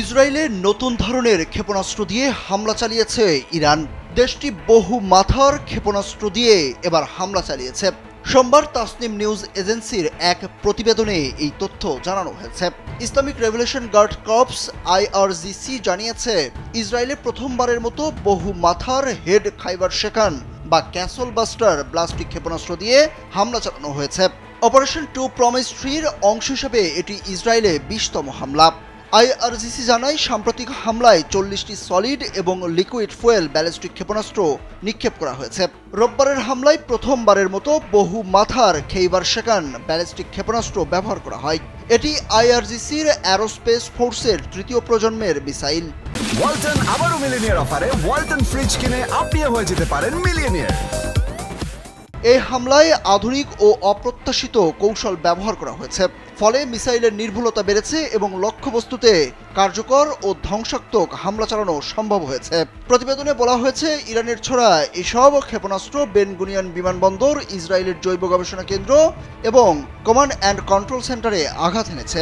ইসরায়েলের নতুন ধরনের ক্ষেপণাস্ত্র দিয়ে হামলা চালিয়েছে ইরান। দেশটি বহু মাথার ক্ষেপণাস্ত্র দিয়ে এবার হামলা চালিয়েছে। সোমবার তাসনিম নিউজ এজেন্সির এক প্রতিবেদনে এই তথ্য জানানো হয়েছে। Islamic revolution guard corps IRGC জানিয়েছে, ইসরায়েলে প্রথমবারের মতো বহু মাথার হেড খাইবার শেখান বা ক্যাসল বাস্টার ব্লাস্টিক ক্ষেপণাস্ত্র দিয়ে হামলা চালানো হয়েছে। অপারেশন 2 প্রমিস 3-র অংশ হিসেবে এটি ইসরায়েলে 20তম হামলা। IRGC জানায়, সাম্প্রতিক হামলায় 40টি সলিড এবং লিকুইড ফুয়েল ব্যালিস্টিক ক্ষেপণাস্ত্র নিক্ষেপ করা হয়েছে। রোববারের হামলায় প্রথমবারের মতো বহু মাথার খেইবার শেখান ব্যালিস্টিক ক্ষেপণাস্ত্র ব্যবহার করা হয়। এটি IRGCর অ্যারোস্পেস ফোর্সের তৃতীয় প্রজন্মের মিসাইল। ওয়ালটন আবারও মিলিয়নিয়ার অফারে ওয়ালটন ফ্রিজ কিনে আপনিও হয়ে যেতে পারেন মিলিয়নিয়ার। এই হামলায় আধুনিক ও অপ্রত্যাশিত কৌশল ব্যবহার করা হয়েছে, ফলে মিসাইলের নির্ভুলতা বেড়েছে এবং লক্ষ্যবস্তুতে কার্যকর ও ধ্বংসাত্মক হামলা চালানো সম্ভব হয়েছে। প্রতিবেদনে বলা হয়েছে, ইরানের ছোড়া এসব ক্ষেপণাস্ত্র বেন গুনিয়ান বিমানবন্দর, ইসরায়েলের জৈব গবেষণা কেন্দ্র এবং কমান্ড অ্যান্ড কন্ট্রোল সেন্টারে আঘাত এনেছে।